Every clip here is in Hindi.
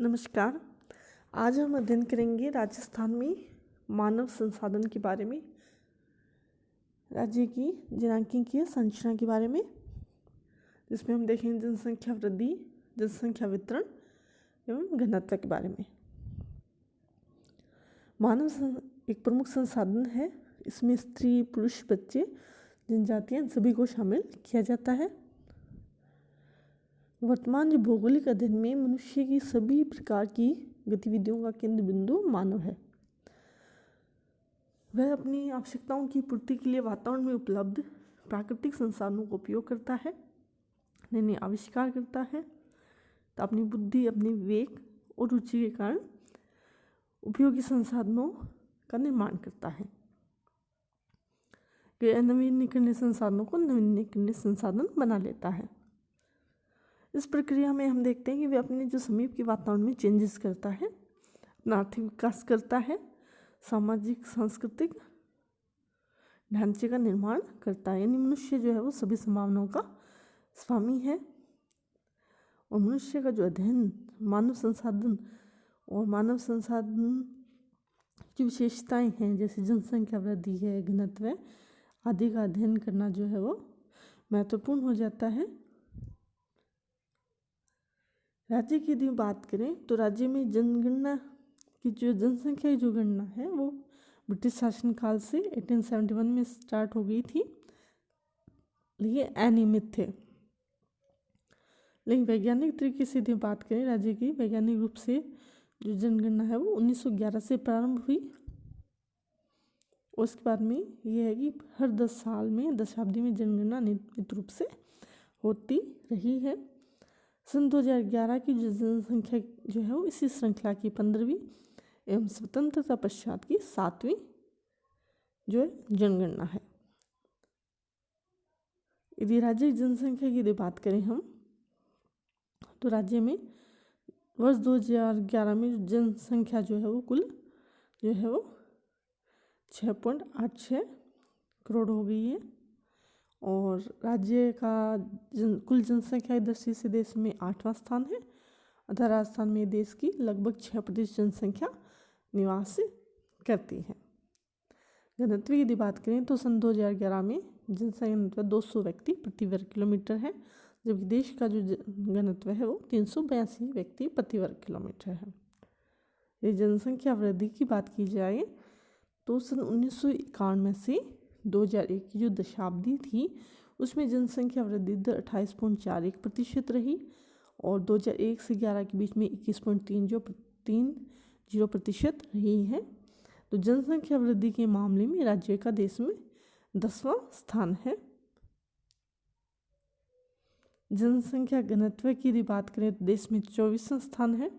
नमस्कार। आज हम अध्ययन करेंगे राजस्थान में मानव संसाधन के बारे में, राज्य की जनसांख्यिकीय संरचना के बारे में, जिसमें हम देखेंगे जनसंख्या वृद्धि, जनसंख्या वितरण एवं घनत्व के बारे में। एक प्रमुख संसाधन है। इसमें स्त्री, पुरुष, बच्चे, जनजातियां सभी को शामिल किया जाता है। वर्तमान जो भौगोलिक अध्ययन में मनुष्य की सभी प्रकार की गतिविधियों का केंद्र बिंदु मानव है। वह अपनी आवश्यकताओं की पूर्ति के लिए वातावरण में उपलब्ध प्राकृतिक संसाधनों का उपयोग करता है, नए नए आविष्कार करता है, तो अपनी बुद्धि, अपनी विवेक और रुचि के कारण उपयोगी संसाधनों का निर्माण करता है। नवीनीकरणीय संसाधनों को नवीनीकरणीय संसाधन बना लेता है। इस प्रक्रिया में हम देखते हैं कि वे अपने जो समीप के वातावरण में चेंजेस करता है, अपना आर्थिक विकास करता है, सामाजिक सांस्कृतिक ढांचे का निर्माण करता है। यानी मनुष्य जो है वो सभी संभावनाओं का स्वामी है। और मनुष्य का जो अध्ययन मानव संसाधन की विशेषताएं हैं, जैसे जनसंख्या वृद्धि है, घनत्व आदि का अध्ययन करना जो है वो महत्वपूर्ण हो जाता है। राज्य की यदि बात करें तो राज्य में जनगणना की जो जनसंख्या की जो गणना है वो ब्रिटिश शासनकाल से 1871 में स्टार्ट हो गई थी, लेकिन अनियमित थे। लेकिन वैज्ञानिक तरीके से यदि बात करें राज्य की, वैज्ञानिक रूप से जो जनगणना है वो 1911 से प्रारंभ हुई। उसके बाद में ये है कि हर 10 साल में दशाब्दी में जनगणना नियमित रूप से होती रही है। सन 2011 की जो जनसंख्या जो है वो इसी श्रृंखला की 15वीं एवं स्वतंत्रता पश्चात की 7वीं जो है जनगणना है। यदि राज्य की जनसंख्या की यदि बात करें हम, तो राज्य में वर्ष 2011 में जनसंख्या जो है वो कुल जो है वो 6.86 करोड़ हो गई है। और राज्य का कुल जनसंख्या की दृष्टि से देश में 8वां स्थान है, अतः राजस्थान में देश की लगभग 6% जनसंख्या निवास करती है। घनत्व की यदि बात करें तो सन 2011 में जनसंख्या घनत्व 200 व्यक्ति प्रति वर्ग किलोमीटर है, जबकि देश का जो घनत्व है वो 382 व्यक्ति प्रति वर्ग किलोमीटर है। ये जनसंख्या वृद्धि की बात की जाए तो सन 1991 से 2001 की जो दशाब्दी थी उसमें जनसंख्या वृद्धि दर 28.41% रही, और 2001 से 11 के बीच में 21.30% रही है। तो जनसंख्या वृद्धि के मामले में राज्य का देश में 10वां स्थान है। जनसंख्या घनत्व की यदि बात करें तो देश में 24वां स्थान है।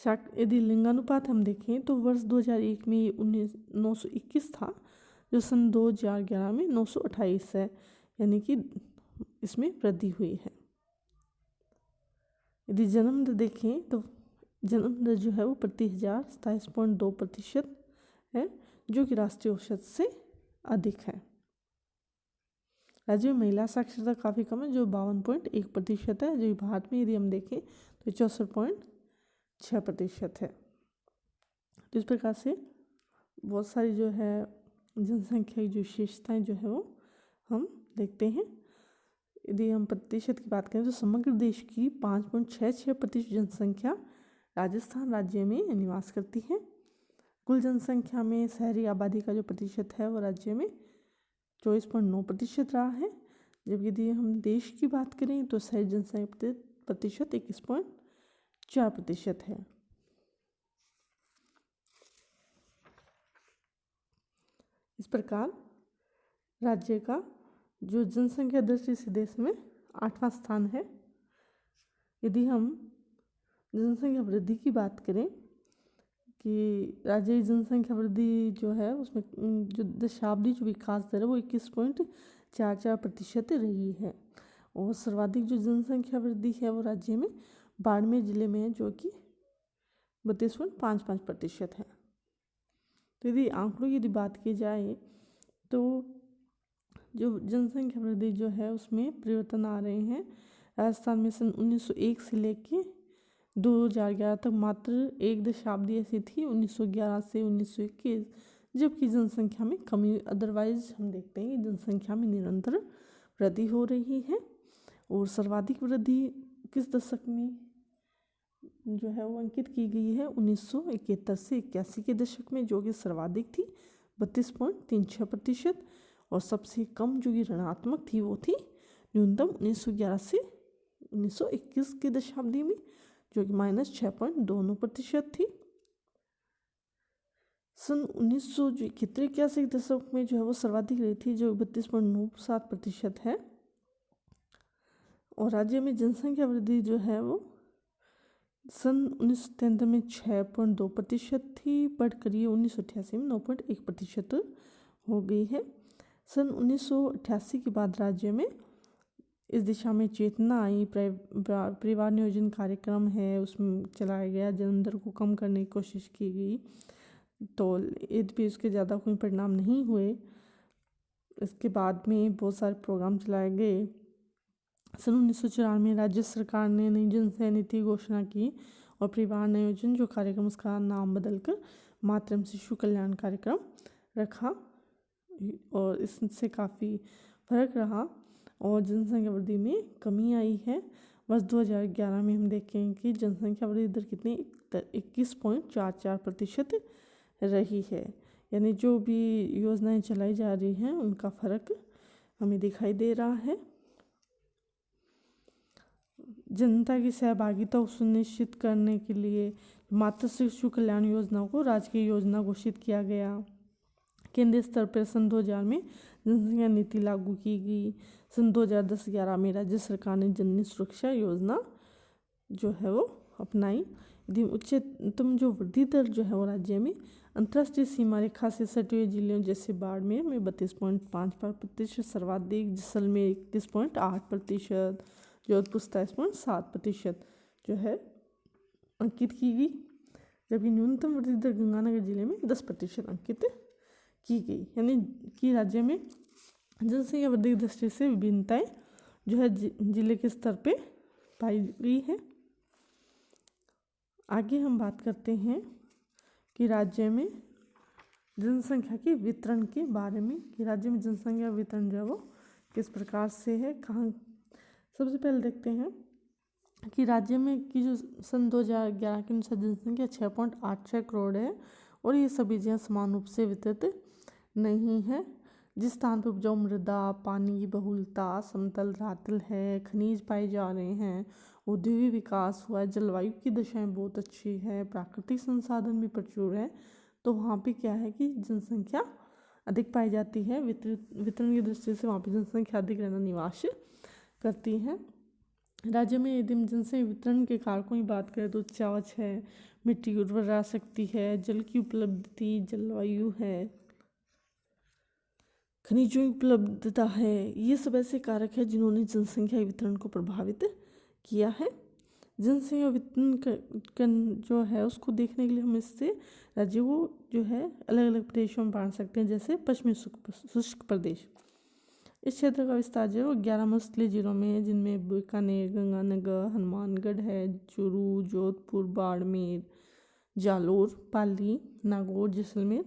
यदि लिंगानुपात हम देखें तो वर्ष 2001 में ये 921 था, जो सन 2011 में 928 है, यानी कि इसमें वृद्धि हुई है। यदि जन्म दर देखें तो जन्म दर जो है वो प्रति 1000 27.2% है, जो कि राष्ट्रीय औसत से अधिक है। राज्य में महिला साक्षरता काफ़ी कम है, जो 52.1% है, जो भारत में यदि हम देखें तो 64.6% है। तो इस प्रकार से बहुत सारी जो है जनसंख्या की जो विशेषताएं जो है वो हम देखते हैं। यदि हम प्रतिशत की बात करें तो समग्र देश की 5.66% जनसंख्या राजस्थान राज्य में निवास करती है। कुल जनसंख्या में शहरी आबादी का जो प्रतिशत है वो राज्य में 24.9% रहा है, जबकि यदि हम देश की बात करें तो शहरी जनसंख्या प्रतिशत 21.4% है। इस प्रकार राज्य का जो जनसंख्या दृष्टि से देश में 8वां स्थान है। यदि हम जनसंख्या वृद्धि की बात करें कि राज्य की जनसंख्या वृद्धि जो है उसमें जो दशाब्दी जो विकास दर है वो 21.44% रही है। और सर्वाधिक जो जनसंख्या वृद्धि है वो राज्य में बाड़मेर जिले में है, जो कि 32.55% है। तो यदि आंकड़ों की यदि बात की जाए तो जो जनसंख्या वृद्धि जो है उसमें परिवर्तन आ रहे हैं। राजस्थान में सन 1901 से लेके 2011 तक मात्र एक दशाब्दी ऐसी थी 1911 से 1921, जबकि जनसंख्या में कमी। अदरवाइज हम देखते हैं कि जनसंख्या में निरंतर वृद्धि हो रही है। और सर्वाधिक वृद्धि किस दशक में जो है वो अंकित की गई है 1971 से 81 के दशक में, जो कि सर्वाधिक थी 32.36%। और सबसे कम जो कि ऋणात्मक थी वो थी न्यूनतम 1911 से 1921 के दशाब्दी में, जो कि -6.29% थी। सन 1971 के दशक में जो है वो सर्वाधिक रही थी, जो 32.97% है। और राज्य में जनसंख्या वृद्धि जो है वो सन 1973 में 6.2% थी, बढ़कर ये 1988 में 9.1% हो गई है। सन 1988 के बाद राज्य में इस दिशा में चेतना आई। परिवार नियोजन कार्यक्रम है उसमें चलाया गया, जन्म दर को कम करने की कोशिश की गई, तो यद्यपि उसके ज़्यादा कोई परिणाम नहीं हुए। इसके बाद में बहुत सारे प्रोग्राम चलाए गए। सन 1994 में राज्य सरकार ने नई जनसंख्या नीति घोषणा की और परिवार नियोजन जो कार्यक्रम, उसका नाम बदलकर मातृ शिशु कल्याण कार्यक्रम रखा, और इससे काफ़ी फर्क रहा और जनसंख्या वृद्धि में कमी आई है। वर्ष 2011 में हम देखें कि जनसंख्या वृद्धि दर कितनी 21.44% रही है। यानी जो भी योजनाएं चलाई जा रही हैं उनका फर्क हमें दिखाई दे रहा है। जनता की सहभागिता को सुनिश्चित करने के लिए मातृ शिशु कल्याण योजना को राजकीय योजना घोषित किया गया। केंद्रीय स्तर पर सन 2000 में जनसंख्या नीति लागू की गई। सन 2010-11 में राज्य सरकार ने जननी सुरक्षा योजना जो है वो अपनाई। यदि उच्चतम जो वृद्धि दर जो है वो राज्य में अंतर्राष्ट्रीय सीमा रेखा से सटे हुए जिलों जैसे बाड़मेर में 32.55%, सर्वाधिक जैसलमेर 31.8%, जोधपुर 27.7% जो है अंकित की गई, जबकि न्यूनतम वृद्धि दर गंगानगर जिले में 10% अंकित की गई। यानी कि राज्य में जनसंख्या वृद्धि की दृष्टि से विभिन्नताएं जो है जिले के स्तर पे पाई गई है। आगे हम बात करते हैं कि राज्य में जनसंख्या के वितरण के बारे में, कि राज्य में जनसंख्या वितरण जो है वो किस प्रकार से है, कहाँ। सबसे पहले देखते हैं कि राज्य में की जो सन 2011 के अनुसार जनसंख्या 6.86 करोड़ है और ये सभी जगह समान रूप से वितरित नहीं है। जिस स्थान पर उपजाऊ मृदा, पानी की बहुलता, समतल धरातल है, खनिज पाए जा रहे हैं, औद्योगिक विकास हुआ है, जलवायु की दशाएं बहुत अच्छी है, प्राकृतिक संसाधन भी प्रचुर है, तो वहाँ पे क्या है कि जनसंख्या अधिक पाई जाती है। वितरण की दृष्टि से वहाँ पे जनसंख्या अधिक रहना निवास करती है। राज्य में यदि हम जनसंख्या वितरण के कारकों की बात करें तो उच्च आवास है, मिट्टी की उर्वरा शक्ति है, जल की उपलब्धि, जलवायु है, खनिजों की उपलब्धता है, ये सब ऐसे कारक है जिन्होंने जनसंख्या वितरण को प्रभावित किया है। जनसंख्या वितरण जो है उसको देखने के लिए हम इससे राज्यों को जो है अलग अलग प्रदेशों में बांट सकते हैं। जैसे पश्चिमी शुष्क प्रदेश, इस क्षेत्र का विस्तार जो है वो 11 मसली जिलों में है, जिनमें बीकानेर, गंगानगर, हनुमानगढ़ है, चूरू, जोधपुर, बाड़मेर, जालोर, पाली, नागौर, जैसलमेर।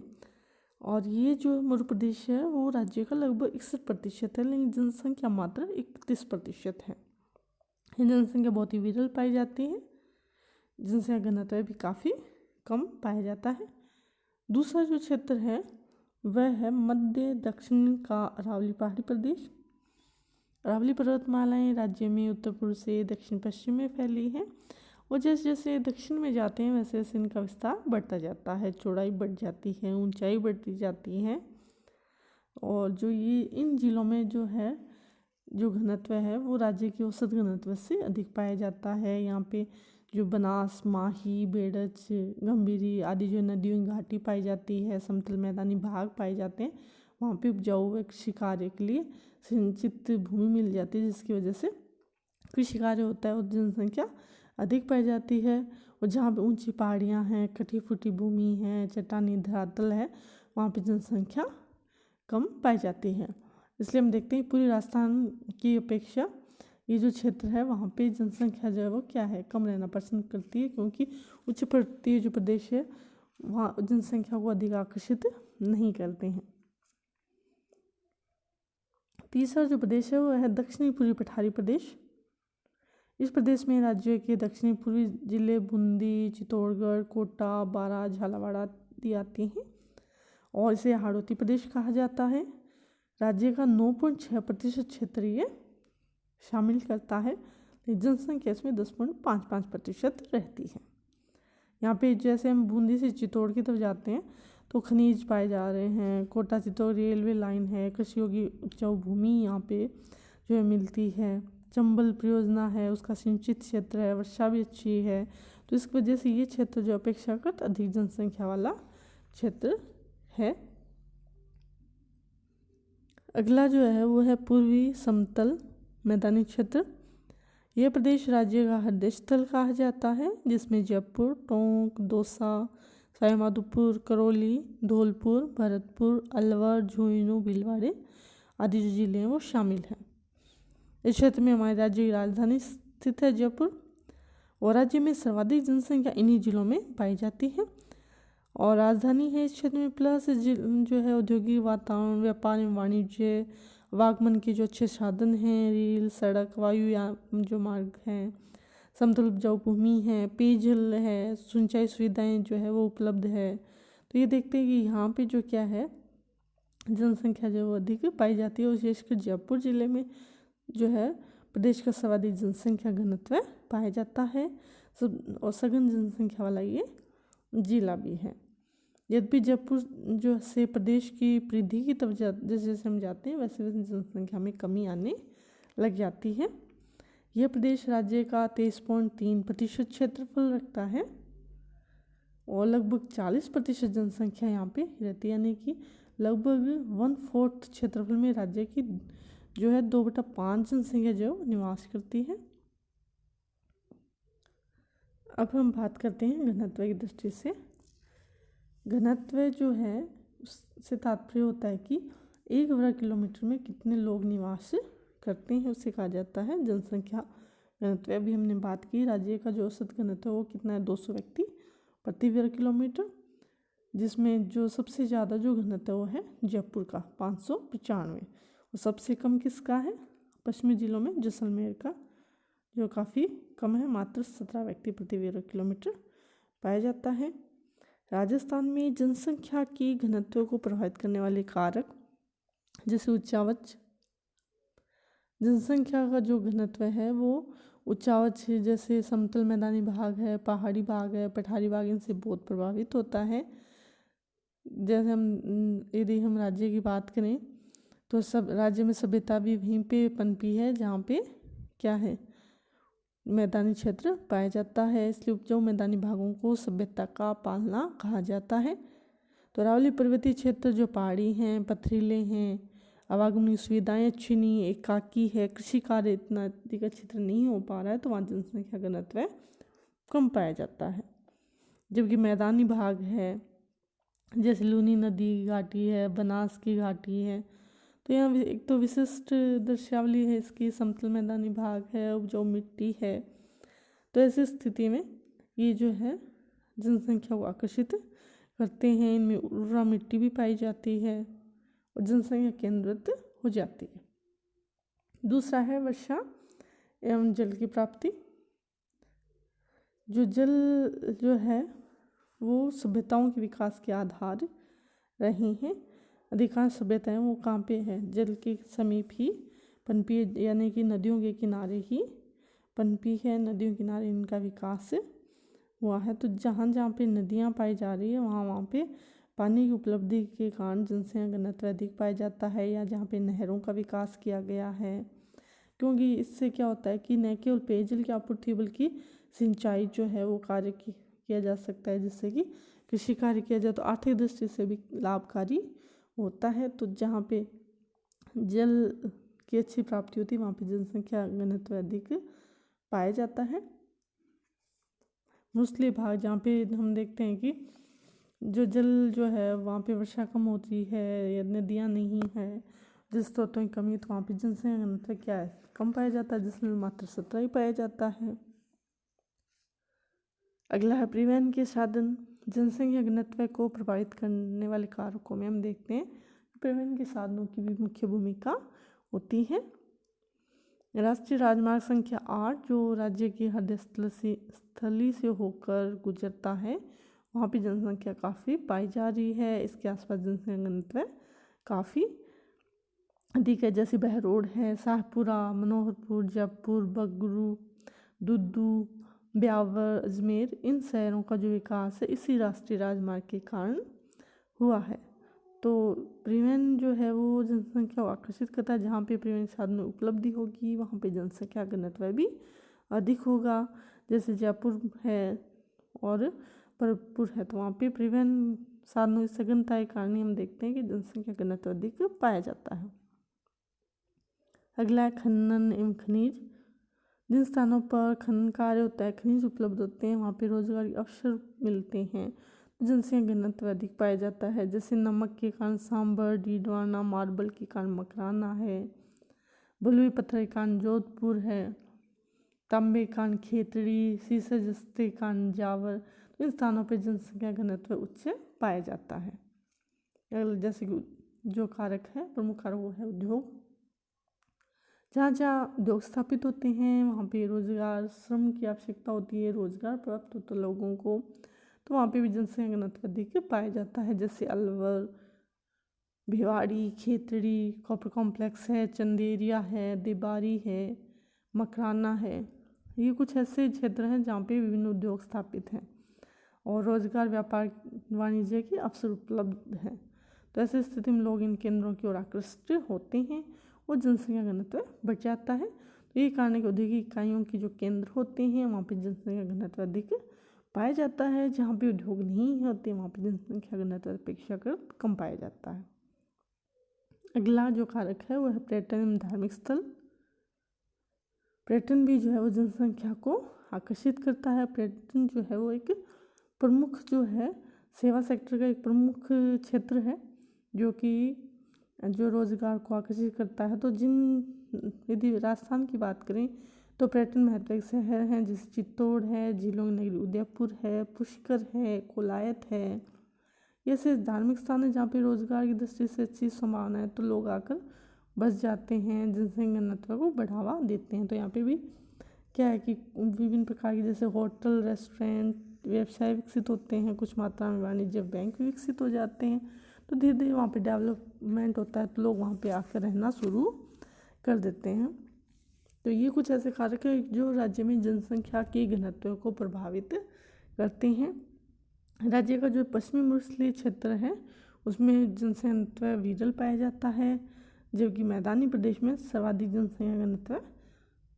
और ये जो मध्य प्रदेश है वो राज्य का लगभग 61% है, लेकिन जनसंख्या मात्र 31% है। ये जनसंख्या बहुत ही विरल पाई जाती है। जनसंख्या घनत्व भी काफ़ी कम पाया जाता है। दूसरा जो क्षेत्र है वह है मध्य दक्षिण का अरावली पहाड़ी प्रदेश। अरावली पर्वतमालाएं राज्य में उत्तर पूर्व से दक्षिण पश्चिम में फैली हैं और जैसे जैसे दक्षिण में जाते हैं वैसे वैसे इनका विस्तार बढ़ता जाता है, चौड़ाई बढ़ जाती है, ऊंचाई बढ़ती जाती है। और जो ये इन जिलों में जो है जो घनत्व है वो राज्य के औसत घनत्व से अधिक पाया जाता है। यहाँ पे जो बनास, माही, बेड़च, गंभीरी आदि जो नदियों की घाटी पाई जाती है, समतल मैदानी भाग पाए जाते हैं, वहाँ पे उपजाऊ व कृषि कार्य के लिए सिंचित भूमि मिल जाती है, जिसकी वजह से कृषि कार्य होता है और जनसंख्या अधिक पाई जाती है। और जहाँ पे ऊंची पहाड़ियाँ हैं, कटी फूटी भूमि है, चट्टानी धरातल है, वहाँ पे जनसंख्या कम पाई जाती है। इसलिए हम देखते हैं पूरी राजस्थान की अपेक्षा ये जो क्षेत्र है वहाँ पे जनसंख्या जो है वो क्या है, कम रहना पसंद करती है, क्योंकि उच्च पर्वतीय जो प्रदेश है वहाँ जनसंख्या को अधिक आकर्षित नहीं करते हैं। तीसरा जो प्रदेश है वो है दक्षिणी पूर्वी पठारी प्रदेश। इस प्रदेश में राज्य के दक्षिणी पूर्वी जिले बूंदी, चित्तौड़गढ़, कोटा, बारां, झालावाड़ आदि आते हैं और इसे हाड़ौती प्रदेश कहा जाता है। राज्य का 9.6% क्षेत्र ये शामिल करता है, जनसंख्या इसमें 10.55% रहती है। यहाँ पे जैसे हम बूंदी से चित्तौड़ की तरफ जाते हैं तो खनिज पाए जा रहे हैं, कोटा चित्तौड़ रेलवे लाइन है, कृषि योग्य उपजाऊ भूमि यहाँ पे जो है मिलती है, चंबल परियोजना है, उसका सिंचित क्षेत्र है, वर्षा भी अच्छी है, तो इस वजह से ये क्षेत्र जो अपेक्षाकृत अधिक जनसंख्या वाला क्षेत्र है। अगला जो है वो है पूर्वी समतल मैदानी क्षेत्र। यह प्रदेश राज्य का हृदय स्थल कहा जाता है, जिसमें जयपुर, टोंक, दौसा, सवाईमाधोपुर, करौली, धौलपुर, भरतपुर, अलवर, झुंझुनू, भीलवाड़े आदि जो जिले हैं वो शामिल हैं। इस क्षेत्र में हमारे राज्य की राजधानी स्थित है जयपुर, और राज्य में सर्वाधिक जनसंख्या इन्हीं जिलों में पाई जाती है और राजधानी है इस क्षेत्र में। प्लस जो है औद्योगिक वातावरण, व्यापार एवं वाणिज्य, आवागमन के जो अच्छे साधन हैं, रेल, सड़क, वायुयान जो मार्ग हैं, समतल उपजाऊ भूमि है, पेयजल है, सिंचाई सुविधाएं जो है वो उपलब्ध है। तो ये देखते हैं कि यहाँ पे जो क्या है जनसंख्या जो वो अधिक पाई जाती है और विशेषकर जयपुर जिले में जो है प्रदेश का सर्वाधिक जनसंख्या घनत्व पाया जाता है और सघन जनसंख्या वाला ये जिला भी है। यद्यपि जयपुर जो से प्रदेश की परिधि की तरफ जैसे जैसे हम जाते हैं वैसे वैसे जनसंख्या में कमी आने लग जाती है। यह प्रदेश राज्य का 23.3% क्षेत्रफल रखता है और लगभग 40% जनसंख्या यहाँ पे रहती है, यानी कि लगभग 1/4 क्षेत्रफल में राज्य की जो है 2/5 जनसंख्या जो निवास करती है। अब हम बात करते हैं घनत्व की दृष्टि से। घनत्व जो है उससे तात्पर्य होता है कि 1 वर्ग किलोमीटर में कितने लोग निवास करते हैं, उसे कहा जाता है जनसंख्या घनत्व। अभी हमने बात की राज्य का जो औसत घनत्व वो कितना है, 200 व्यक्ति प्रति वर्ग किलोमीटर, जिसमें जो सबसे ज़्यादा जो घनत्व वो है जयपुर का 595 और सबसे कम किसका है, पश्चिमी जिलों में जैसलमेर का जो काफ़ी कम है, मात्र 17 व्यक्ति प्रति वर्ग किलोमीटर पाया जाता है। राजस्थान में जनसंख्या की घनत्व को प्रभावित करने वाले कारक जैसे उच्चावच, जनसंख्या का जो घनत्व है वो उच्चावच जैसे समतल मैदानी भाग है, पहाड़ी भाग है, पठारी भाग, इनसे बहुत प्रभावित होता है। जैसे यदि हम राज्य की बात करें तो सब राज्य में सभ्यता भी वहीं पे पनपी है जहाँ पे क्या है मैदानी क्षेत्र पाया जाता है, इसलिए उपजाऊ मैदानी भागों को सभ्यता का पालना कहा जाता है। तो अरावली पर्वतीय क्षेत्र जो पहाड़ी हैं, पथरीले हैं, आवागमन सुविधाएं अच्छी नहीं है, एकाकी है, कृषि कार्य इतना अधिक क्षेत्र नहीं हो पा रहा है, तो वहाँ जनसंख्या घनत्व कम पाया जाता है। जबकि मैदानी भाग है जैसे लूनी नदी की घाटी है, बनास की घाटी है, तो यहाँ एक तो विशिष्ट दृश्यावली है इसकी, समतल मैदानी भाग है, उपजाऊ मिट्टी है, तो ऐसी स्थिति में ये जो है जनसंख्या को आकर्षित करते हैं। इनमें उर्वरा मिट्टी भी पाई जाती है और जनसंख्या केंद्रित हो जाती है। दूसरा है वर्षा एवं जल की प्राप्ति। जो जल जो है वो सभ्यताओं के विकास के आधार रहे हैं। अधिकांश सभ्यताएं वो कहाँ पे है, जल के समीप ही पनपी है, यानी कि नदियों के किनारे ही पनपी है, नदियों के किनारे इनका विकास हुआ है। तो जहाँ जहाँ पे नदियाँ पाई जा रही है वहाँ पे पानी की उपलब्धि के कारण जनसंख्या घनत्व अधिक पाया जाता है, या जहाँ पे नहरों का विकास किया गया है, क्योंकि इससे क्या होता है कि न केवल पेयजल की आपूर्ति बल्कि सिंचाई जो है वो कार्य किया जा सकता है, जिससे कि कृषि कार्य किया जाए तो आर्थिक दृष्टि से भी लाभकारी होता है। तो जहाँ पे जल की अच्छी प्राप्ति होती है वहाँ पे जनसंख्या घनत्व अधिक पाया जाता है। मूसली भाग जहाँ पे हम देखते हैं कि जो जल जो है वहाँ पे वर्षा कम होती है या नदियाँ नहीं है, जिस स्रोतों की कमी है तो वहाँ पे जनसंख्या घनत्व क्या है, कम पाया जाता है, जिसमें मात्र 17 ही पाया जाता है। अगला है परिवहन के साधन। जनसंख्या घनत्व को प्रभावित करने वाले कारकों में हम देखते हैं परिवहन के साधनों की भी मुख्य भूमिका होती है। राष्ट्रीय राजमार्ग संख्या 8 जो राज्य के हृदय स्थली से होकर गुजरता है, वहाँ पे जनसंख्या काफ़ी पाई जा रही है। इसके आसपास जनसंख्या घनत्व काफ़ी अधिक है, जैसे बहरोड है, शाहपुरा, मनोहरपुर, जयपुर, बगरू, दुद्दू, ब्यावर, अजमेर, इन शहरों का जो विकास है इसी राष्ट्रीय राजमार्ग के कारण हुआ है। तो परिवहन जो है वो जनसंख्या को आकर्षित करता है। जहाँ पे परिवहन साधन उपलब्धि होगी वहाँ पे जनसंख्या घनत्व भी अधिक होगा। जैसे जयपुर है और भरतपुर है तो वहाँ पे परिवहन साधनों की सघनता के कारण हम देखते हैं कि जनसंख्या घनत्व अधिक पाया जाता है। अगला है खनन एवं खनिज। जिन स्थानों पर खनन कार्य होता है, खनिज उपलब्ध होते हैं, वहाँ पे रोजगार के अवसर मिलते हैं, जनसंख्या घनत्व अधिक पाया जाता है। जैसे नमक के कारण सांभर, डीडवाना, मार्बल के कारण मकराना है, बलुई पत्थर के कारण जोधपुर है, तांबे के कारण खेतड़ी, शीशे जस्ते के कारण जावर। तो इन स्थानों पर जनसंख्या घनत्व उच्च पाया जाता है। जैसे कि जो कारक है प्रमुख कारक वो है उद्योग। जहाँ जहाँ उद्योग स्थापित होते हैं वहाँ पे रोजगार, श्रम की आवश्यकता होती है, रोजगार प्राप्त होता है लोगों को, तो वहाँ पे भी जनसंख्या घनत्व अधिक पाया जाता है। जैसे अलवर, भिवाड़ी, खेतड़ी, कॉपर कॉम्प्लेक्स है, चंदेरिया है, देबारी है, मकराना है। ये कुछ ऐसे क्षेत्र हैं जहाँ पे विभिन्न उद्योग स्थापित हैं और रोजगार, व्यापार, वाणिज्य के अवसर उपलब्ध हैं। तो ऐसी स्थिति में लोग इन केंद्रों की ओर आकृष्ट होते हैं और जनसंख्या घनत्व बढ़ जाता है। तो ये कारण है कि औद्योगिक इकाइयों की जो केंद्र होते हैं वहाँ पे जनसंख्या घनत्व अधिक पाया जाता है। जहाँ पे उद्योग नहीं होते वहाँ पे जनसंख्या घनत्व अपेक्षाकृत कम पाया जाता है। अगला जो कारक है वो है पर्यटन एवं धार्मिक स्थल। पर्यटन भी जो है वो जनसंख्या को आकर्षित करता है। पर्यटन जो है वो एक प्रमुख जो है सेवा सेक्टर का एक प्रमुख क्षेत्र है जो रोजगार को आकर्षित करता है। तो यदि राजस्थान की बात करें तो पर्यटन महत्व के शहर हैं जैसे चित्तौड़ है, झीलों की नगरी उदयपुर है, पुष्कर है, कोलायत है। ये सिर्फ धार्मिक स्थान है जहाँ पे रोजगार की दृष्टि से अच्छी संभावना है, तो लोग आकर बस जाते हैं, जनसंख्या घनत्व को बढ़ावा देते हैं। तो यहाँ पे भी क्या है कि विभिन्न प्रकार की जैसे होटल, रेस्टोरेंट, व्यवसाय विकसित होते हैं, कुछ मात्रा में वाणिज्य बैंक भी विकसित हो जाते हैं। तो धीरे धीरे वहाँ पे डेवलपमेंट होता है तो लोग वहाँ पे आकर रहना शुरू कर देते हैं। तो ये कुछ ऐसे कारक हैं जो राज्य में जनसंख्या के घनत्व को प्रभावित करते हैं। राज्य का जो पश्चिमी मरुस्थलीय क्षेत्र है उसमें जनसंख्या घनत्व विरल पाया जाता है, जबकि मैदानी प्रदेश में सर्वाधिक जनसंख्या घनत्व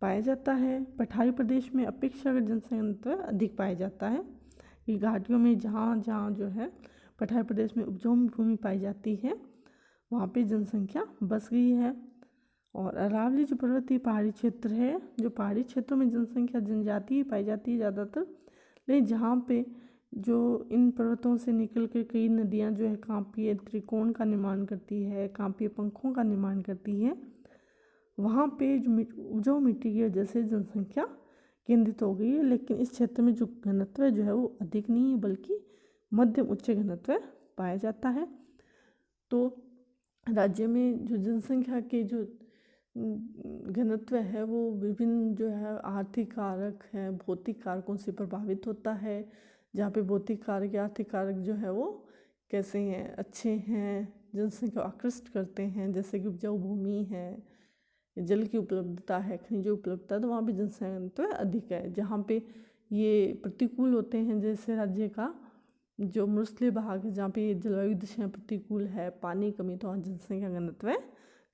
पाया जाता है। पठारी प्रदेश में अपेक्षाकृत जनसंख्या घनत्व अधिक पाया जाता है। कि घाटियों में जहाँ जहाँ जो है पठारी प्रदेश में उपजाऊ भूमि पाई जाती है वहाँ पे जनसंख्या बस गई है। और अरावली जो पर्वतीय पहाड़ी क्षेत्र है, जो पहाड़ी क्षेत्रों में जनसंख्या जनजातीय पाई जाती है ज़्यादातर, लेकिन जहाँ पे जो इन पर्वतों से निकल कर कई नदियाँ जो है कांपीय त्रिकोण का निर्माण करती है, कांपीय पंखों का निर्माण करती है, वहाँ पे जो उपजाऊ मिट्टी की वजह से जनसंख्या केंद्रित हो गई है। लेकिन इस क्षेत्र में जो घनत्व जो है वो अधिक नहीं है बल्कि मध्यम उच्च घनत्व पाया जाता है। तो राज्य में जो जनसंख्या के जो घनत्व है वो विभिन्न जो है आर्थिक कारक है, भौतिक कारकों से प्रभावित होता है। जहाँ पे भौतिक कारक या आर्थिक कारक जो है वो कैसे हैं, अच्छे हैं, जनसंख्या को आकृष्ट करते हैं, जैसे कि उपजाऊ भूमि है, जल की उपलब्धता है, खनिजों की उपलब्धता, तो वहाँ पे जनसंख्या घनत्व अधिक है। जहाँ पे ये प्रतिकूल होते हैं जैसे राज्य का जो मरुस्थलीय भाग है जहाँ पे जलवायु दिशाएं प्रतिकूल है, पानी कमी, तो वहाँ जनसंख्या घनत्व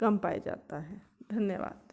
कम पाया जाता है। धन्यवाद।